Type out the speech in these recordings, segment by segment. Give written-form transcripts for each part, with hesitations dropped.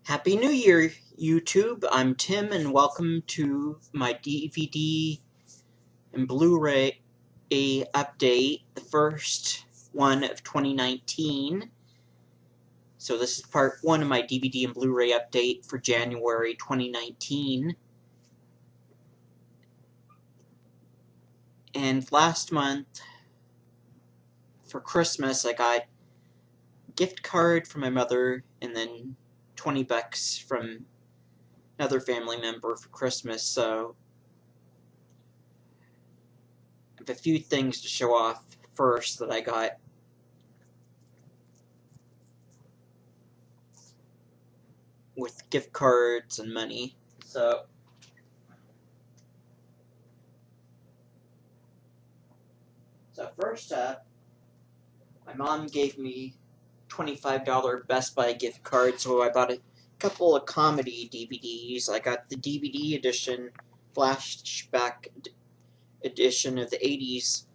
Happy New Year, YouTube. I'm Tim, and welcome to my DVD and Blu-ray update, the first one of 2019. So this is part one of my DVD and Blu-ray update for January 2019. And last month, for Christmas, I got a gift card from my mother, and then 20 bucks from another family member for Christmas, so I have a few things to show off first that I got. With gift cards and money. So first up, my mom gave me $25 Best Buy gift card, so I bought a couple of comedy DVDs. I got the DVD edition, flashback edition of the 80s,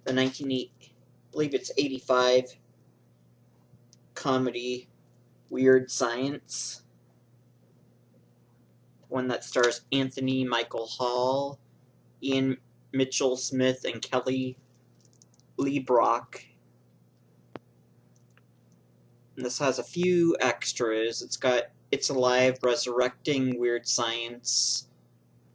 the 1980, I believe it's 85 comedy Weird Science. One that stars Anthony Michael Hall, Ian Mitchell Smith, and Kelly Lee Brock. And this has a few extras. It's got It's Alive, Resurrecting Weird Science,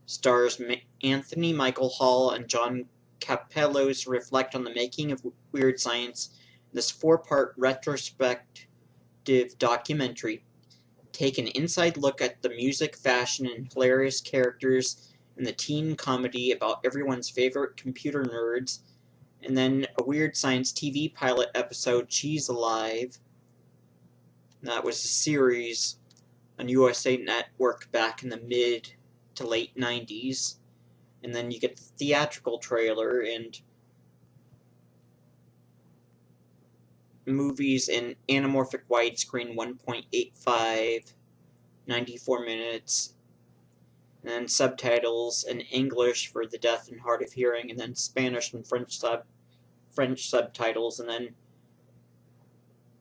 stars Anthony Michael Hall and John Capellos reflect on the making of Weird Science in this 4-part retrospective documentary. Take an inside look at the music, fashion, and hilarious characters in the teen comedy about everyone's favorite computer nerds, and then a Weird Science TV pilot episode, She's Alive. That was a series on USA Network back in the mid to late 90s. And then you get the theatrical trailer and movies in anamorphic widescreen 1.85, 94 minutes, and then subtitles in English for the deaf and hard of hearing, and then Spanish and French subtitles, and then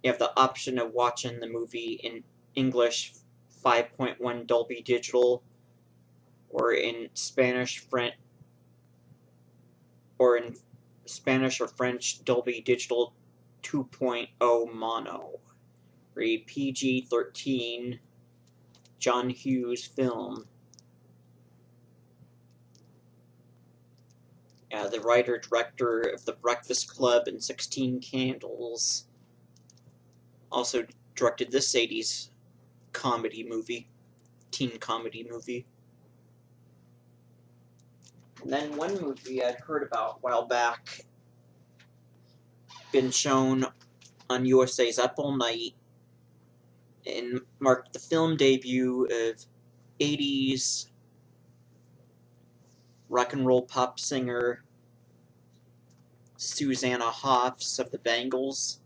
you have the option of watching the movie in English 5.1 Dolby Digital, or in Spanish, or French Dolby Digital 2.0 Mono, or a PG-13 John Hughes film. The writer-director of The Breakfast Club and 16 Candles also directed this 80s comedy movie, teen comedy movie. And then one movie I'd heard about a while back, been shown on USA's Up All Night, and marked the film debut of 80s rock and roll pop singer Susanna Hoffs of the Bangles.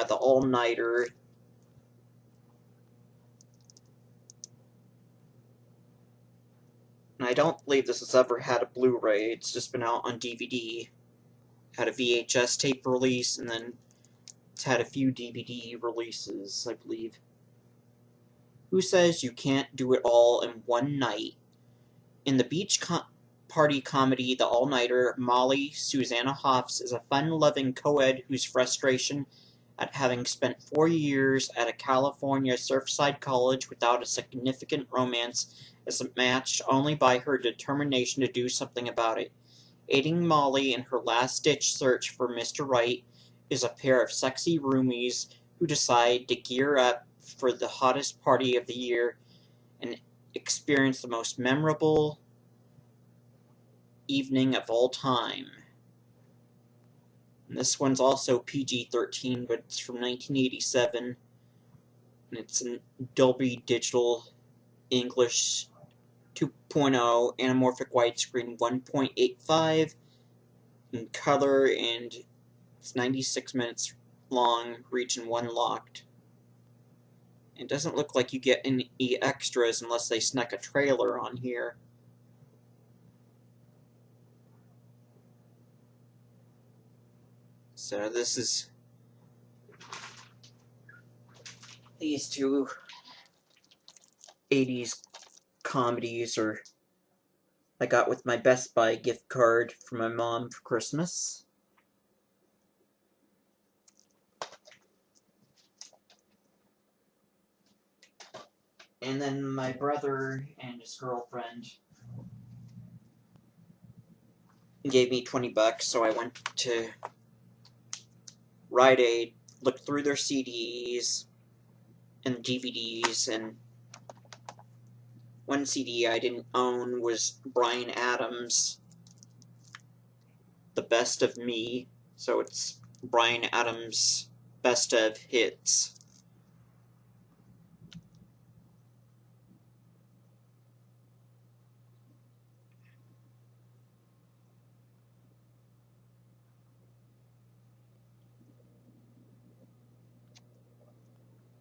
The All-Nighter. And I don't believe this has ever had a Blu-ray, it's just been out on DVD. Had a VHS tape release, and then it's had a few DVD releases, I believe. Who says you can't do it all in one night? In the beach party comedy The All-Nighter, Molly Susanna Hoffs is a fun-loving co-ed whose frustration at having spent 4 years at a California Surfside college without a significant romance is matched only by her determination to do something about it. Aiding Molly in her last-ditch search for Mr. Right is a pair of sexy roomies who decide to gear up for the hottest party of the year and experience the most memorable evening of all time. And this one's also PG-13, but it's from 1987, and it's in Dolby Digital English 2.0 anamorphic widescreen 1.85 in color, and it's 96 minutes long, region 1 locked. It doesn't look like you get any extras unless they snuck a trailer on here. So this is these two 80s comedies, or I got with my Best Buy gift card from my mom for Christmas. And then my brother and his girlfriend gave me $20, so I went to Rite Aid, looked through their CDs and DVDs, and one CD I didn't own was Bryan Adams, The Best of Me, so it's Bryan Adams' Best of Hits.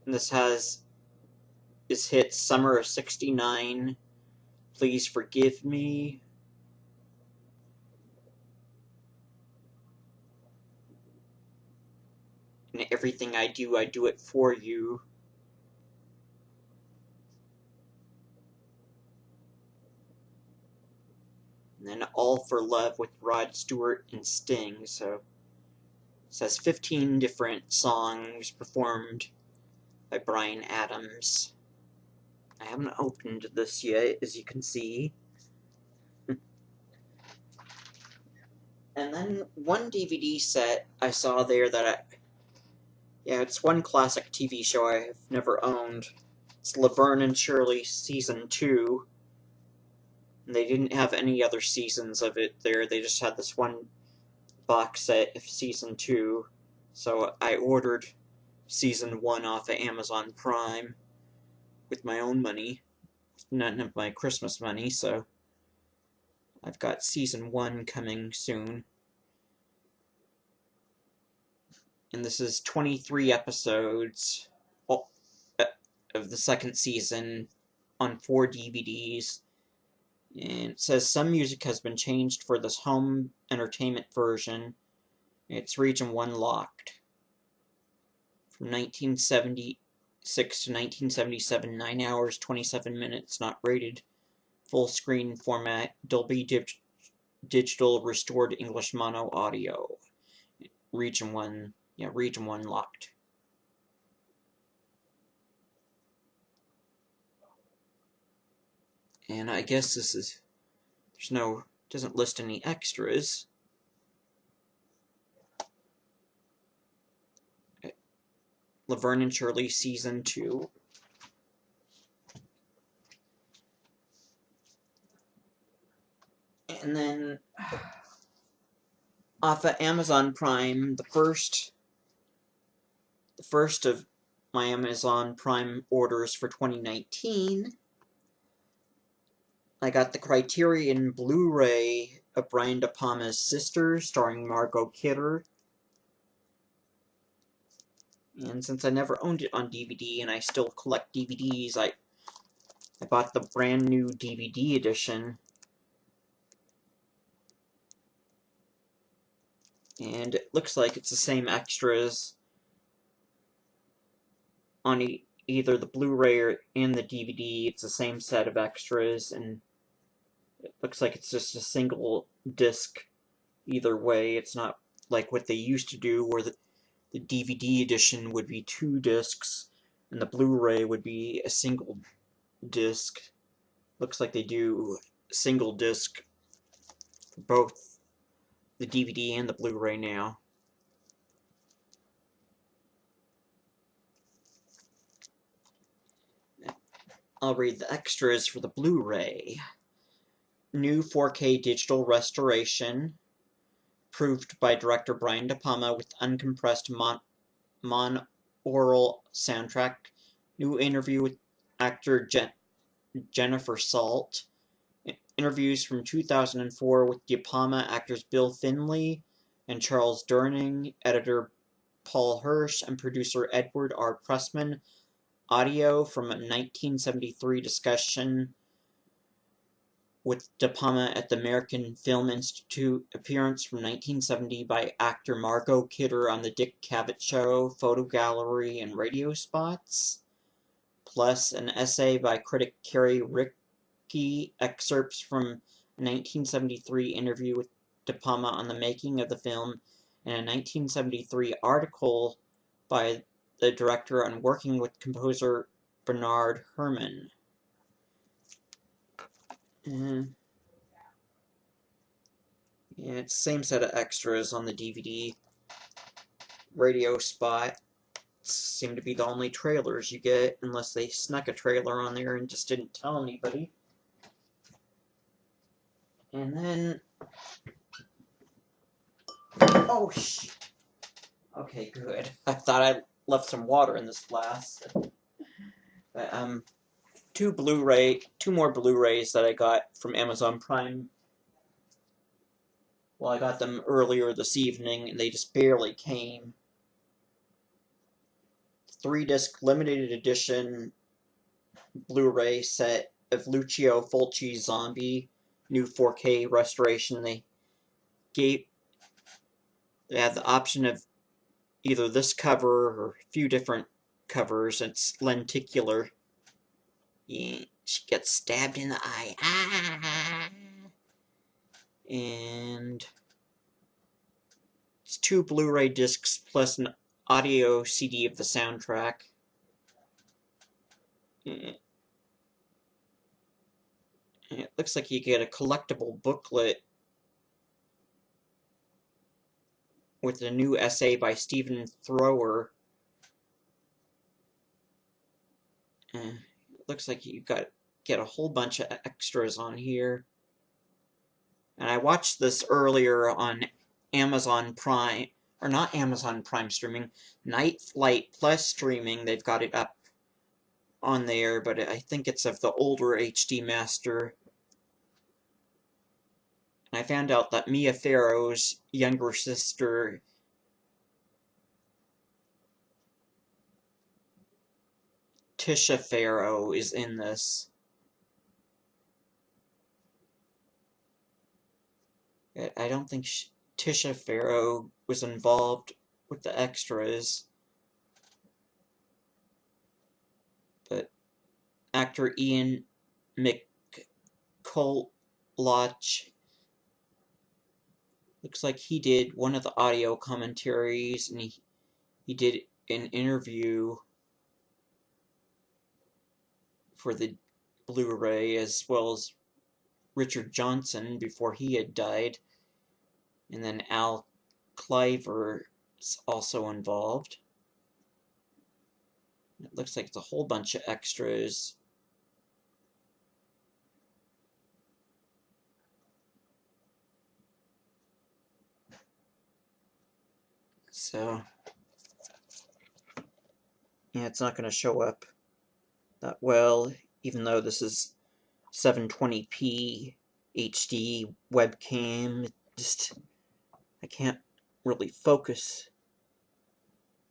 And this has his hits Summer of '69, Please Forgive Me, and Everything I Do It For You. And then All for Love with Rod Stewart and Sting, so it says 15 different songs performed by Bryan Adams. I haven't opened this yet, as you can see. And then one DVD set I saw there that it's one classic TV show I have never owned. It's Laverne Shirley Season 2. And they didn't have any other seasons of it there, they just had this one box set of Season 2. So I ordered Season 1 off of Amazon Prime with my own money, none of my Christmas money, so I've got Season 1 coming soon. And this is 23 episodes of the second season on 4 DVDs. And it says some music has been changed for this home entertainment version. It's Region 1 locked. From 1976 to 1977, 9 hours, 27 minutes, not rated. Full screen format, Dolby Digital Restored English Mono Audio. Region 1, Region 1 locked. And I guess this is, doesn't list any extras. Laverne and Shirley Season 2. And then, off of Amazon Prime, the first of my Amazon Prime orders for 2019, I got the Criterion BluRay of Brian De Palma's Sister, starring Margot Kidder. And since I never owned it on DVD, and I still collect DVDs, I bought the brand new DVD edition. And it looks like it's the same extras on either the Blu-ray or in the DVD. It's the same set of extras, and it looks like it's just a single disc either way. It's not like what they used to do, where the DVD edition would be 2 discs, and the Blu-ray would be a single disc. Looks like they do single disc for both the DVD and the Blu-ray now. I'll read the extras for the Blu-ray. New 4K digital restoration, approved by director Brian De Palma with uncompressed monaural soundtrack. New interview with actor Jennifer Salt. Interviews from 2004 with De Palma actors Bill Finley and Charles Durning, editor Paul Hirsch, and producer Edward R. Pressman. Audio from a 1973 discussion with De Palma at the American Film Institute. Appearance from 1970 by actor Margot Kidder on The Dick Cavett Show, photo gallery, and radio spots. plus an essay by critic Carrie Rickey, excerpts from a 1973 interview with De Palma on the making of the film, and a 1973 article by the director on working with composer Bernard Herrmann. Yeah, it's the same set of extras on the DVD. Radio spot seem to be the only trailers you get, unless they snuck a trailer on there and just didn't tell anybody. And then... oh, shit. Okay, good. I thought I left some water in this glass. But, two more Blu-rays that I got from Amazon Prime. Well, I got them earlier this evening, and they just barely came. 3-disc limited edition Blu-ray set of Lucio Fulci's Zombie, new 4K restoration. They had the option of either this cover or a few different covers. It's lenticular. Yeah, she gets stabbed in the eye. Ah! And it's 2 Blu-ray discs plus an audio CD of the soundtrack. It looks like you get a collectible booklet with a new essay by Stephen Thrower. It looks like you get a whole bunch of extras on here. And I watched this earlier on Amazon Prime, or not Amazon Prime streaming, Night Flight Plus streaming. They've got it up on there, but I think it's of the older HD master. And I found out that Mia Farrow's younger sister Tisha Farrow is in this. I don't think Tisha Farrow was involved with the extras, but actor Ian McCulloch looks like he did one of the audio commentaries, and he did an interview for the Blu-ray, as well as Richard Johnson before he had died. And then Al Cliver is also involved. It looks like it's a whole bunch of extras. So, yeah, it's not going to show up that well, even though this is 720p HD webcam. I can't really focus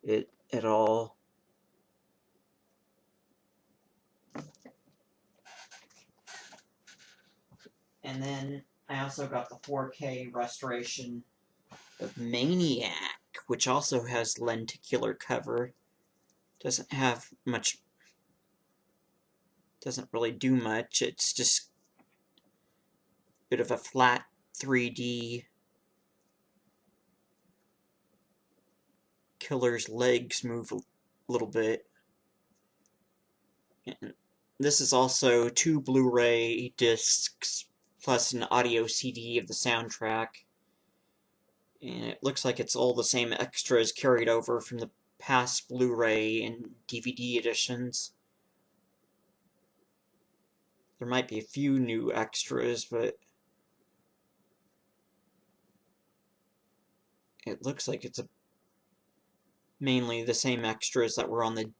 it at all. And then I also got the 4K restoration of Maniac, which also has lenticular cover. Doesn't have much, doesn't really do much. It's just a bit of a flat 3D. Killer's legs move a little bit. And this is also 2 Blu-ray discs plus an audio CD of the soundtrack. And it looks like it's all the same extras carried over from the past Blu-ray and DVD editions. There might be a few new extras, but it looks like it's mainly the same extras that were on the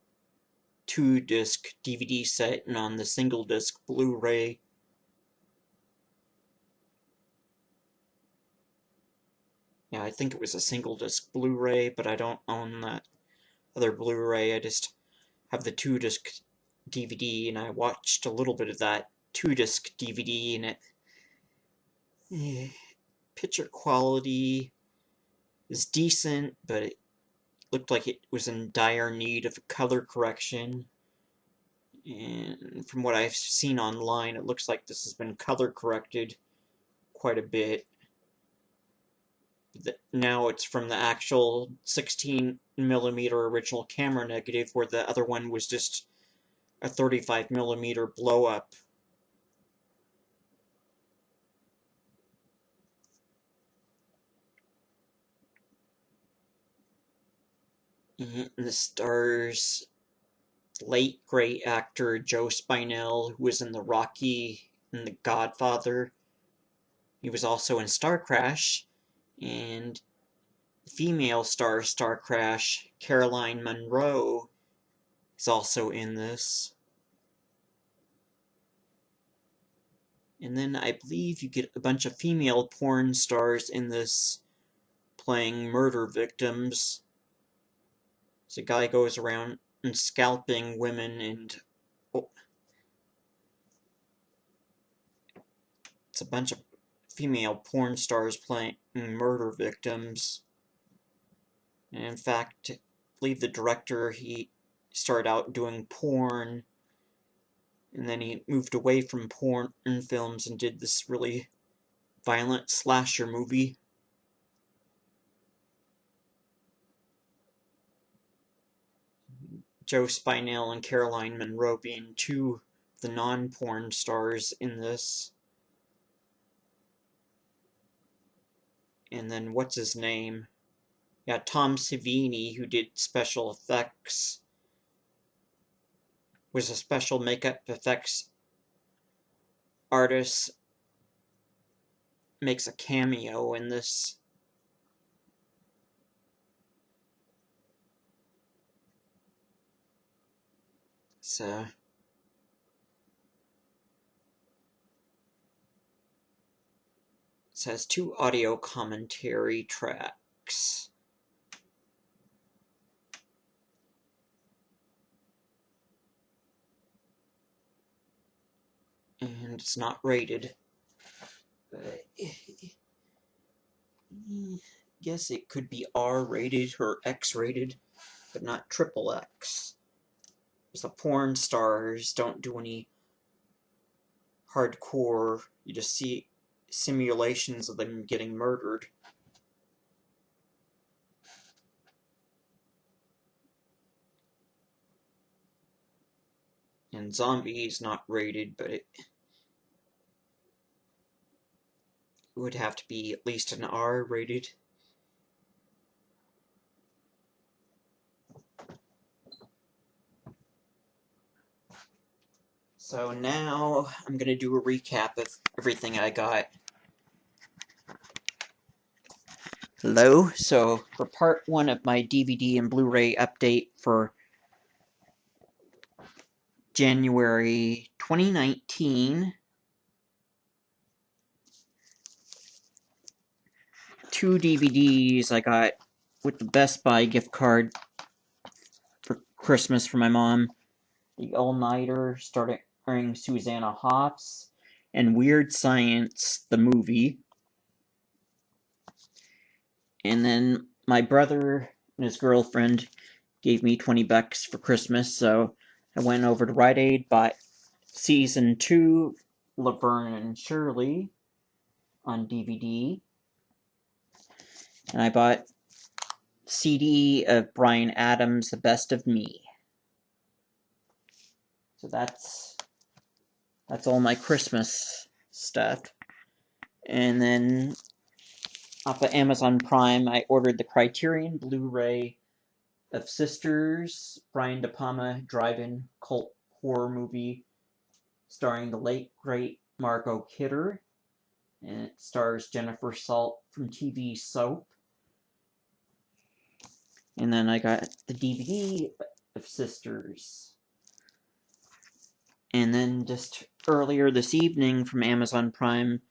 2-disc DVD set and on the single-disc Blu-ray. Yeah, I think it was a single-disc Blu-ray, but I don't own that other Blu-ray. I just have the 2-disc DVD, and I watched a little bit of that 2-disc DVD, and picture quality is decent, but it looked like it was in dire need of color correction. And from what I've seen online, it looks like this has been color corrected quite a bit. Now it's from the actual 16mm original camera negative, where the other one was just a 35mm blow up. And the stars late great actor Joe Spinell, who was in the Rocky and the Godfather. He was also in Star Crash, and female Star Crash, Caroline Munro, is also in this. And then I believe you get a bunch of female porn stars in this playing murder victims. So a guy goes around and scalping women, and it's a bunch of female porn stars playing murder victims. And in fact, I believe the director, he started out doing porn, and then he moved away from porn films and did this really violent slasher movie. Joe Spinell and Caroline Munro being two of the non-porn stars in this. And then what's his name? Yeah, Tom Savini, who did special effects, was a special makeup effects artist, makes a cameo in this. So it has 2 audio commentary tracks. And it's not rated. But I guess it could be R-rated or X-rated, but not XXX. The porn stars don't do any hardcore, you just see simulations of them getting murdered. And Zombie is not rated, but it would have to be at least an R rated. So now I'm going to do a recap of everything I got. Hello, so for part 1 of my DVD and Blu-ray update for January 2019, 2 DVDs I got with the Best Buy gift card for Christmas for my mom. The All-Nighter starring Susanna Hoffs, and Weird Science, the movie. And then my brother and his girlfriend gave me $20 for Christmas, so I went over to Rite Aid, bought Season 2, Laverne Shirley, on DVD. And I bought CD of Bryan Adams, The Best of Me. So that's all my Christmas stuff. And then off of Amazon Prime, I ordered the Criterion Blu-ray of Sisters, Brian De Palma drive-in cult horror movie starring the late great Margot Kidder, and it stars Jennifer Salt from TV Soap. And then I got the DVD of Sisters. And then just earlier this evening from Amazon Prime,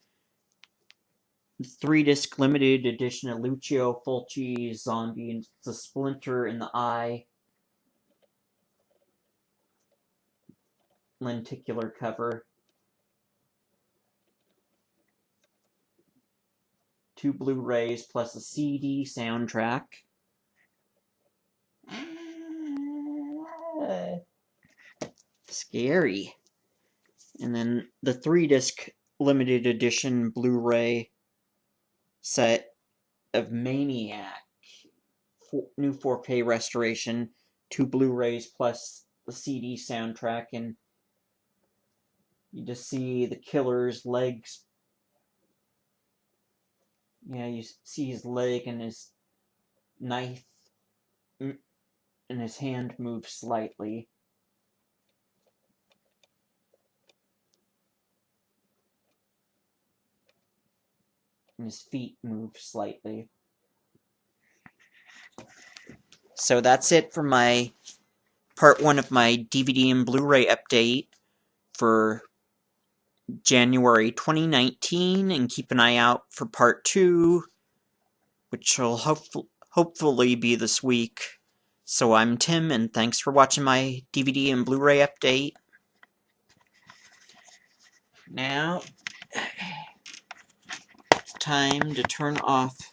3-disc limited edition of Lucio Fulci's Zombie, and it's a splinter in the eye. Lenticular cover. 2 Blu-rays plus a CD soundtrack. Scary. And then the 3-disc limited edition Blu-ray set of Maniac, new 4K restoration, 2 Blu-rays plus the CD soundtrack, and you just see the killer's legs. Yeah, you see his leg and his knife, and his hand moves slightly. And his feet move slightly. So that's it for my part 1 of my DVD and Blu-ray update for January 2019, and keep an eye out for part 2, which will hopefully be this week. So I'm Tim, and thanks for watching my DVD and Blu-ray update. Now, it's time to turn off